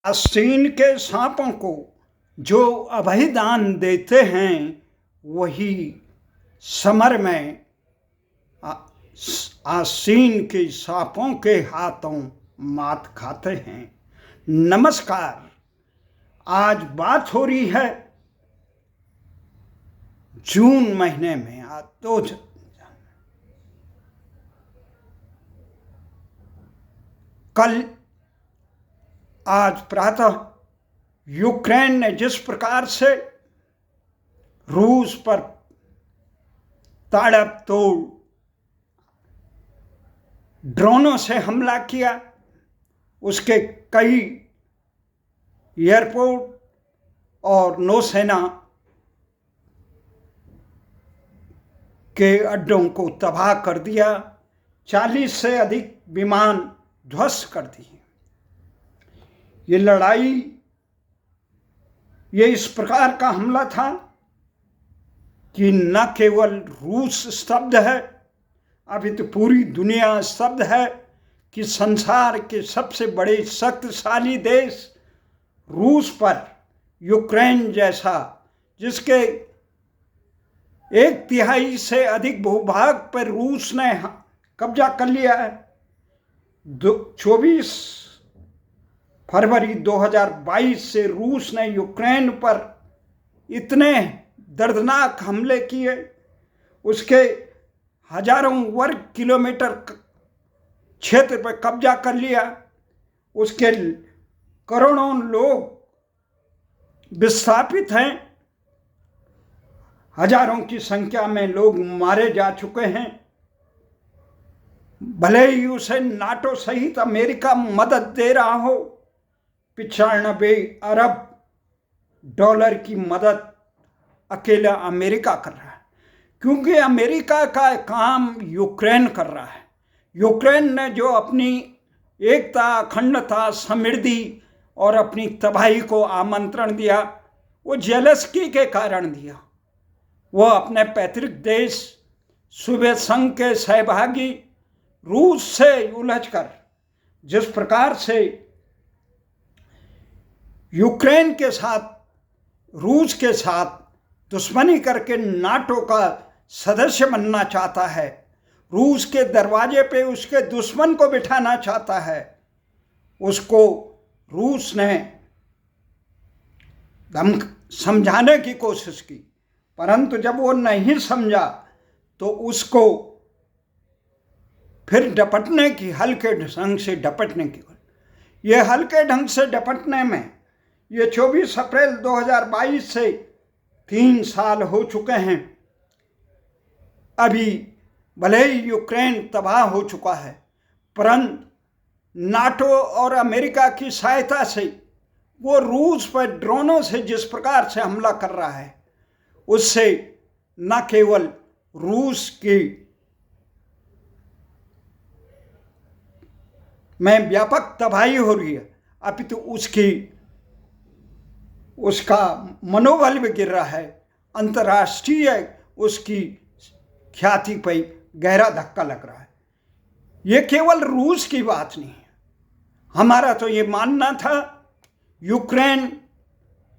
आस्तीन के सांपों को जो अभयदान देते हैं वही समर में आस्तीन के सांपों के हाथों मात खाते हैं। नमस्कार, आज बात हो रही है जून महीने में। आज प्रातः यूक्रेन ने जिस प्रकार से रूस पर ताबड़तोड़ ड्रोनों से हमला किया, उसके कई एयरपोर्ट और नौसेना के अड्डों को तबाह कर दिया, 40 से अधिक विमान ध्वस्त कर दिए। ये लड़ाई, ये इस प्रकार का हमला था कि न केवल रूस स्तब्ध है, अभी तो पूरी दुनिया स्तब्ध है कि संसार के सबसे बड़े शक्तिशाली देश रूस पर यूक्रेन जैसा, जिसके 1/3 से अधिक भूभाग पर रूस ने कब्जा कर लिया है। 24 फरवरी 2022 से रूस ने यूक्रेन पर इतने दर्दनाक हमले किए, उसके हजारों वर्ग किलोमीटर क्षेत्र पर कब्जा कर लिया, उसके करोड़ों लोग विस्थापित हैं, हजारों की संख्या में लोग मारे जा चुके हैं। भले ही उसे नाटो सहित अमेरिका मदद दे रहा हो, 95 अरब डॉलर की मदद अकेला अमेरिका कर रहा है, क्योंकि अमेरिका का काम यूक्रेन कर रहा है। यूक्रेन ने जो अपनी एकता, अखंडता, समृद्धि और अपनी तबाही को आमंत्रण दिया, वो जेलस्की के कारण दिया। वो अपने पैतृक देश सोवियत संघ के सहभागी रूस से उलझकर जिस प्रकार से यूक्रेन के साथ, रूस के साथ दुश्मनी करके नाटो का सदस्य बनना चाहता है, रूस के दरवाजे पे उसके दुश्मन को बिठाना चाहता है, उसको रूस ने समझाने की कोशिश की, परंतु जब वो नहीं समझा तो उसको फिर डपटने की, हल्के ढंग से डपटने की। ये हल्के ढंग से डपटने में ये 24 अप्रैल 2022 से 3 साल हो चुके हैं। अभी भले ही यूक्रेन तबाह हो चुका है, परंतु नाटो और अमेरिका की सहायता से वो रूस पर ड्रोनों से जिस प्रकार से हमला कर रहा है, उससे न केवल रूस की में व्यापक तबाही हो रही है, अपितु उसका मनोबल भी गिर रहा है। अंतर्राष्ट्रीय उसकी ख्याति पर गहरा धक्का लग रहा है। ये केवल रूस की बात नहीं है। हमारा तो ये मानना था यूक्रेन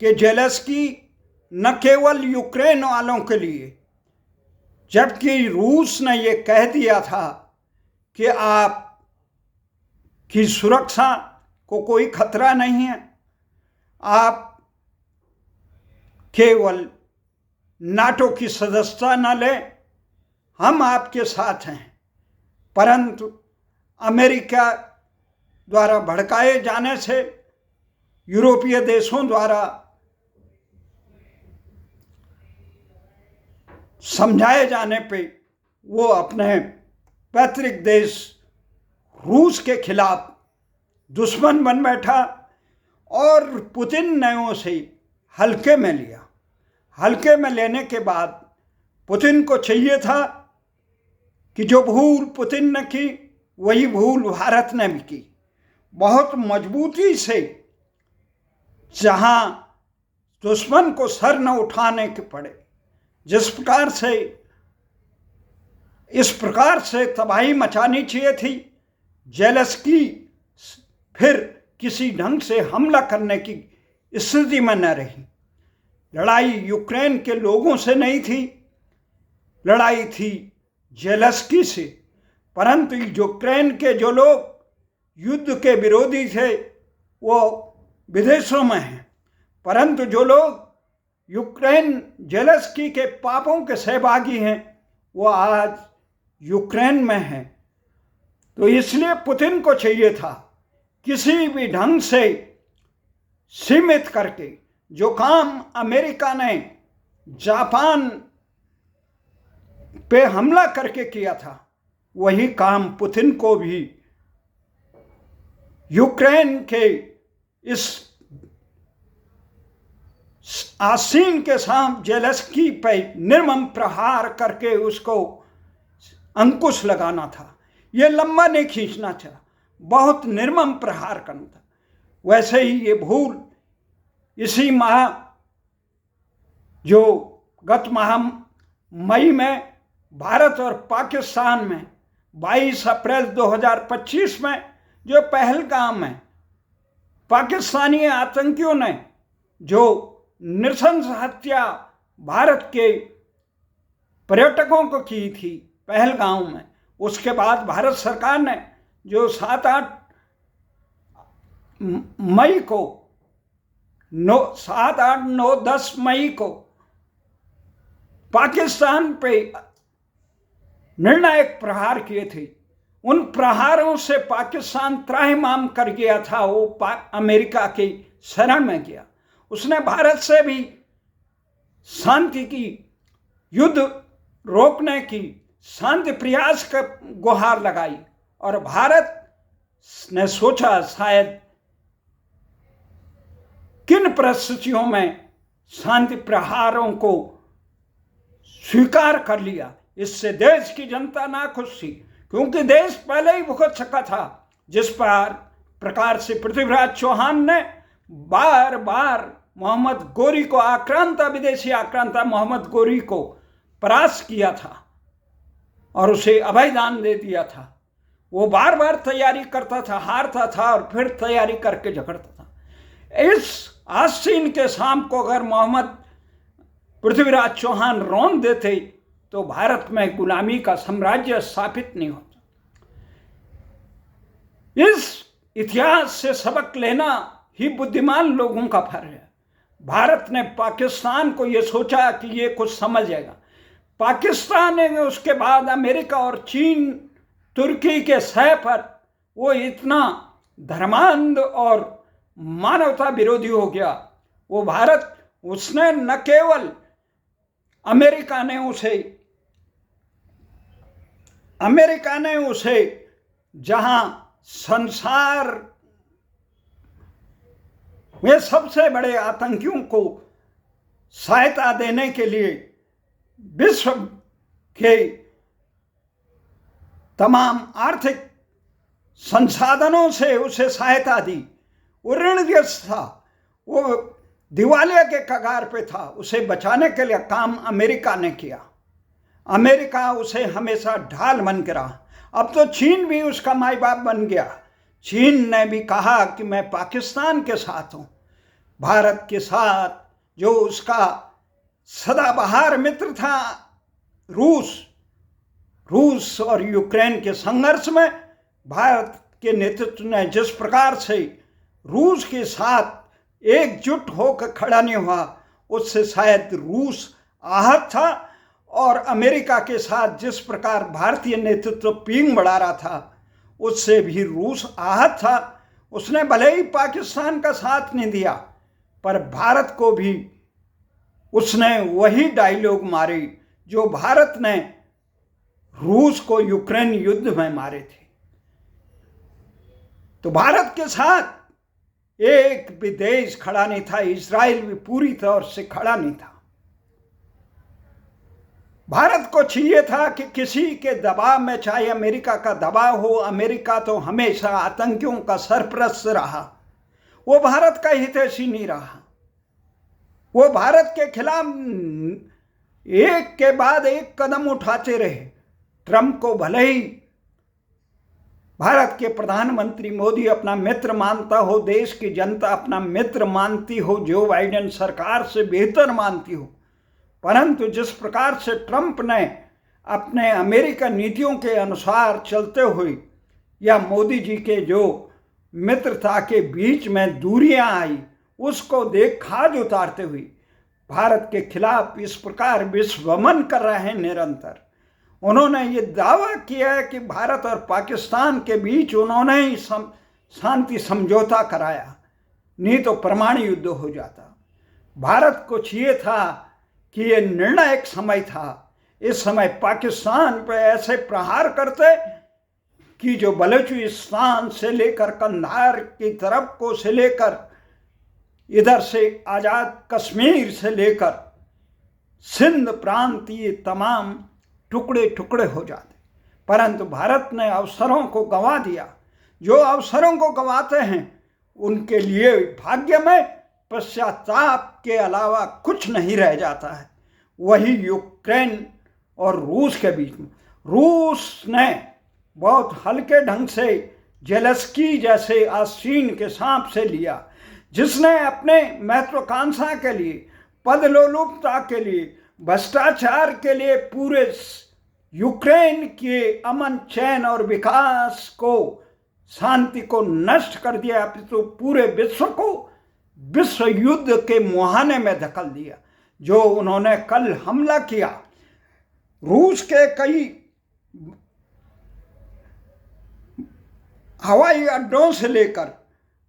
के जेलस्की न केवल यूक्रेन वालों के लिए, जबकि रूस ने ये कह दिया था कि आप की सुरक्षा को कोई खतरा नहीं है, आप केवल नाटो की सदस्यता न लें, हम आपके साथ हैं। परंतु अमेरिका द्वारा भड़काए जाने से, यूरोपीय देशों द्वारा समझाए जाने पे वो अपने पैतृक देश रूस के खिलाफ दुश्मन बन बैठा और पुतिन ने उसे हल्के में लिया। हल्के में लेने के बाद पुतिन को चाहिए था कि जो भूल पुतिन ने की वही भूल भारत ने भी की। बहुत मजबूती से, जहां दुश्मन को सर न उठाने के पड़े, जिस प्रकार से इस प्रकार से तबाही मचानी चाहिए थी, जेलस्की फिर किसी ढंग से हमला करने की स्थिति में न रही। लड़ाई यूक्रेन के लोगों से नहीं थी, लड़ाई थी जेलेंस्की से। परंतु यूक्रेन के जो लोग युद्ध के विरोधी थे वो विदेशों में हैं, परंतु जो लोग यूक्रेन जेलेंस्की के पापों के सहभागी हैं वो आज यूक्रेन में हैं। तो इसलिए पुतिन को चाहिए था किसी भी ढंग से सीमित करके, जो काम अमेरिका ने जापान पे हमला करके किया था वही काम पुतिन को भी यूक्रेन के इस आसीन के साथ जेलेंस्की पे निर्मम प्रहार करके उसको अंकुश लगाना था। ये लंबा नहीं खींचना था, बहुत निर्मम प्रहार करना था। वैसे ही ये भूल इसी माह, जो गत माह मई में भारत और पाकिस्तान में 22 अप्रैल 2025 में जो पहलगाम में पाकिस्तानी आतंकियों ने जो नृशंस हत्या भारत के पर्यटकों को की थी पहलगाम में, उसके बाद भारत सरकार ने जो 7-8 मई को 7-8-9-10 मई को पाकिस्तान पे निर्णायक प्रहार किए थे। उन प्रहारों से पाकिस्तान त्राहिमाम कर गया था, वो अमेरिका की शरण में गया। उसने भारत से भी शांति की, युद्ध रोकने की, शांति प्रयास का गुहार लगाई और भारत ने सोचा शायद किन परिस्थितियों में शांति प्रहारोों को स्वीकार कर लिया। इससे देश की जनता नाखुश थी, क्योंकि देश पहले ही भुगत चुका था। जिस प्रकार से पृथ्वीराज चौहान ने बार बार मोहम्मद गोरी को आक्रांता, विदेशी आक्रांता मोहम्मद गोरी को परास्त किया था और उसे अभयदान दे दिया था। वो बार बार तैयारी करता था, हारता था और फिर तैयारी करके झगड़ता था। इस आसीन के शाम को अगर मोहम्मद पृथ्वीराज चौहान रौंद देते तो भारत में गुलामी का साम्राज्य स्थापित नहीं होता। इस इतिहास से सबक लेना ही बुद्धिमान लोगों का फर्ज है। भारत ने पाकिस्तान को यह सोचा कि ये कुछ समझ जाएगा। पाकिस्तान ने उसके बाद अमेरिका और चीन, तुर्की के सह पर वो इतना धर्मांध और मानवता विरोधी हो गया। वो भारत, उसने न केवल अमेरिका ने उसे जहां संसार में सबसे बड़े आतंकियों को सहायता देने के लिए विश्व के तमाम आर्थिक संसाधनों से उसे सहायता दी। वो ऋणग्रस्त था, वो दिवालिया के कगार पे था। उसे बचाने के लिए काम अमेरिका ने किया। अमेरिका उसे हमेशा ढाल बन के रहा। अब तो चीन भी उसका माई बाप बन गया। चीन ने भी कहा कि मैं पाकिस्तान के साथ हूँ। भारत के साथ जो उसका सदाबहार मित्र था रूस और यूक्रेन के संघर्ष में भारत के नेतृत्व ने जिस प्रकार से रूस के साथ एकजुट होकर खड़ा नहीं हुआ, उससे शायद रूस आहत था। और अमेरिका के साथ जिस प्रकार भारतीय नेतृत्व पींग बढ़ा रहा था, उससे भी रूस आहत था। उसने भले ही पाकिस्तान का साथ नहीं दिया, पर भारत को भी उसने वही डायलॉग मारे जो भारत ने रूस को यूक्रेन युद्ध में मारे थे। तो भारत के साथ एक भी देश खड़ा नहीं था। इजराइल भी पूरी तौर से खड़ा नहीं था। भारत को चाहिए था कि किसी के दबाव में, चाहे अमेरिका का दबाव हो, अमेरिका तो हमेशा आतंकियों का सरपरस्त रहा, वो भारत का हितैषी नहीं रहा। वो भारत के खिलाफ एक के बाद एक कदम उठाते रहे। ट्रंप को भले ही भारत के प्रधानमंत्री मोदी अपना मित्र मानता हो, देश की जनता अपना मित्र मानती हो, जो बाइडेन सरकार से बेहतर मानती हो, परंतु जिस प्रकार से ट्रंप ने अपने अमेरिकन नीतियों के अनुसार चलते हुए या मोदी जी के जो मित्रता के बीच में दूरियां आई, उसको देख खाज उतारते हुए भारत के खिलाफ इस प्रकार विश्वमन कर रहे हैं निरंतर। उन्होंने ये दावा किया है कि भारत और पाकिस्तान के बीच उन्होंने ही शांति समझौता कराया, नहीं तो परमाणु युद्ध हो जाता। भारत को चाहिए था कि ये निर्णायक समय था, इस समय पाकिस्तान पे ऐसे प्रहार करते कि जो बलूचिस्तान से लेकर कंधार की तरफ को से लेकर इधर से आज़ाद कश्मीर से लेकर सिंध प्रांत ये तमाम टुकड़े टुकड़े हो जाते। परंतु भारत ने अवसरों को गंवा दिया। जो अवसरों को गंवाते हैं उनके लिए भाग्य में पश्चाताप के अलावा कुछ नहीं रह जाता है। वही यूक्रेन और रूस के बीच में, रूस ने बहुत हल्के ढंग से जेलेंस्की जैसे आस्तीन के सांप से लिया, जिसने अपने महत्वाकांक्षा के लिए, पदलोलुपता के लिए, भ्रष्टाचार के लिए पूरे यूक्रेन के अमन चैन और विकास को, शांति को नष्ट कर दिया, तो पूरे विश्व को विश्व युद्ध के मुहाने में धकेल दिया। जो उन्होंने कल हमला किया, रूस के कई हवाई अड्डों से लेकर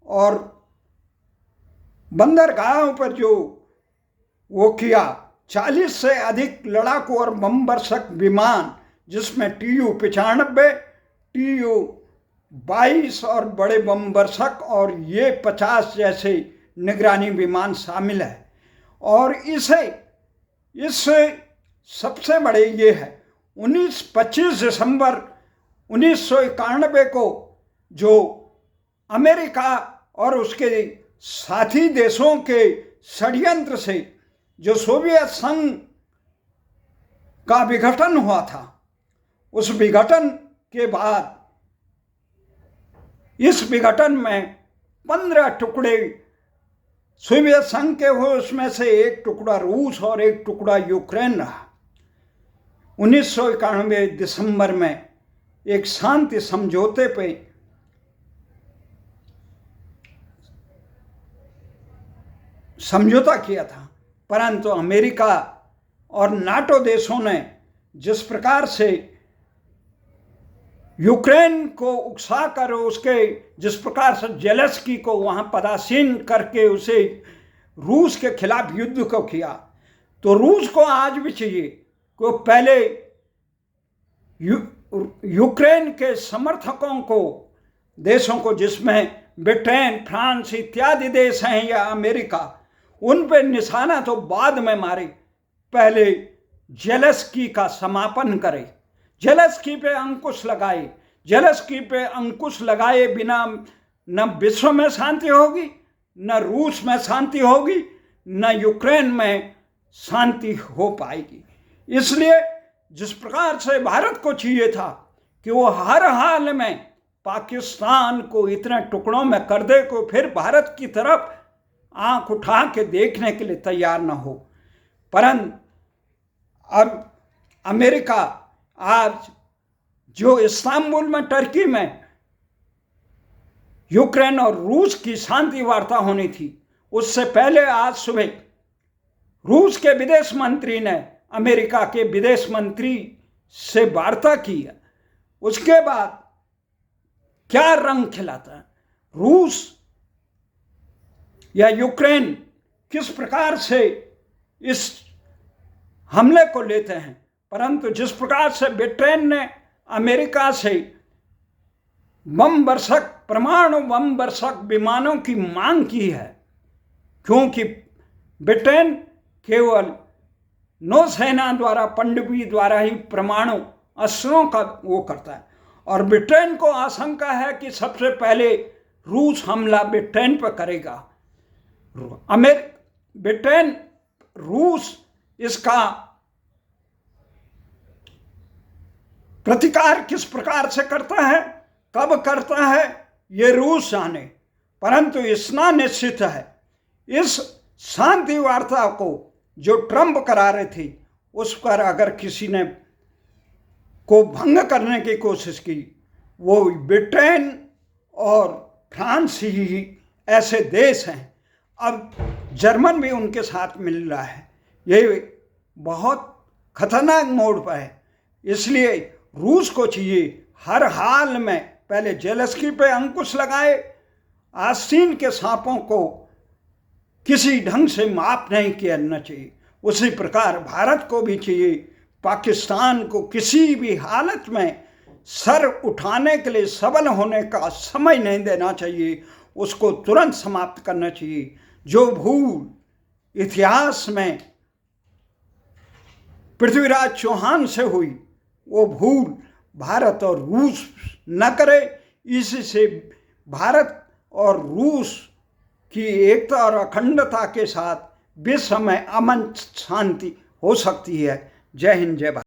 और बंदरगाहों पर जो वो किया, 40 से अधिक लड़ाकू और बमवर्षक विमान, जिसमें TU-95, TU-22 और बड़े बमवर्षक और ये 50 जैसे निगरानी विमान शामिल है। और इससे सबसे बड़े ये है, 25 दिसंबर 1991 को जो अमेरिका और उसके साथी देशों के षड्यंत्र से जो सोवियत संघ का विघटन हुआ था, उस विघटन के बाद इस विघटन में 15 टुकड़े सोवियत संघ के हुए, उसमें से एक टुकड़ा रूस और एक टुकड़ा यूक्रेन रहा। 1991 दिसंबर में एक शांति समझौते पे समझौता किया था, परंतु अमेरिका और नाटो देशों ने जिस प्रकार से यूक्रेन को उकसाकर उसके जिस प्रकार से जेलेंस्की को वहां पदासीन करके उसे रूस के खिलाफ युद्ध को किया, तो रूस को आज भी चाहिए कि पहले यूक्रेन के समर्थकों को, देशों को जिसमें ब्रिटेन, फ्रांस इत्यादि देश हैं या अमेरिका, उन पे निशाना तो बाद में मारे, पहले जेलेंस्की का समापन करे, जेलेंस्की पे अंकुश लगाए। जेलेंस्की पे अंकुश लगाए बिना न विश्व में शांति होगी, न रूस में शांति होगी, न यूक्रेन में शांति हो पाएगी। इसलिए जिस प्रकार से भारत को चाहिए था कि वो हर हाल में पाकिस्तान को इतने टुकड़ों में कर दे को फिर भारत की तरफ आंख उठा के देखने के लिए तैयार न हो, परंतु अब अमेरिका आज जो इस्तांबुल में, टर्की में यूक्रेन और रूस की शांति वार्ता होनी थी, उससे पहले आज सुबह रूस के विदेश मंत्री ने अमेरिका के विदेश मंत्री से वार्ता की है। उसके बाद क्या रंग खिलाता है, रूस या यूक्रेन किस प्रकार से इस हमले को लेते हैं, परंतु जिस प्रकार से ब्रिटेन ने अमेरिका से बमवर्षक, परमाणु बमवर्षक विमानों की मांग की है, क्योंकि ब्रिटेन केवल नौसेना द्वारा, पनडुब्बी द्वारा ही परमाणु अस्त्रों का वो करता है, और ब्रिटेन को आशंका है कि सबसे पहले रूस हमला ब्रिटेन पर करेगा। ब्रिटेन, रूस इसका प्रतिकार किस प्रकार से करता है, कब करता है ये रूस जाने, परंतु इतना निश्चित है, इस शांति वार्ता को जो ट्रंप करा रहे थे उस पर अगर किसी ने को भंग करने की कोशिश की, वो ब्रिटेन और फ्रांस ही ऐसे देश हैं, अब जर्मन भी उनके साथ मिल रहा है। ये बहुत खतरनाक मोड़ पर है। इसलिए रूस को चाहिए हर हाल में पहले जेलेंस्की पे अंकुश लगाए, आस्तीन के सांपों को किसी ढंग से माफ नहीं करना चाहिए। उसी प्रकार भारत को भी चाहिए पाकिस्तान को किसी भी हालत में सर उठाने के लिए सबल होने का समय नहीं देना चाहिए, उसको तुरंत समाप्त करना चाहिए। जो भूल इतिहास में पृथ्वीराज चौहान से हुई वो भूल भारत और रूस न करे। इससे भारत और रूस की एकता और अखंडता के साथ विश्व में अमन शांति हो सकती है। जय हिंद, जय भारत।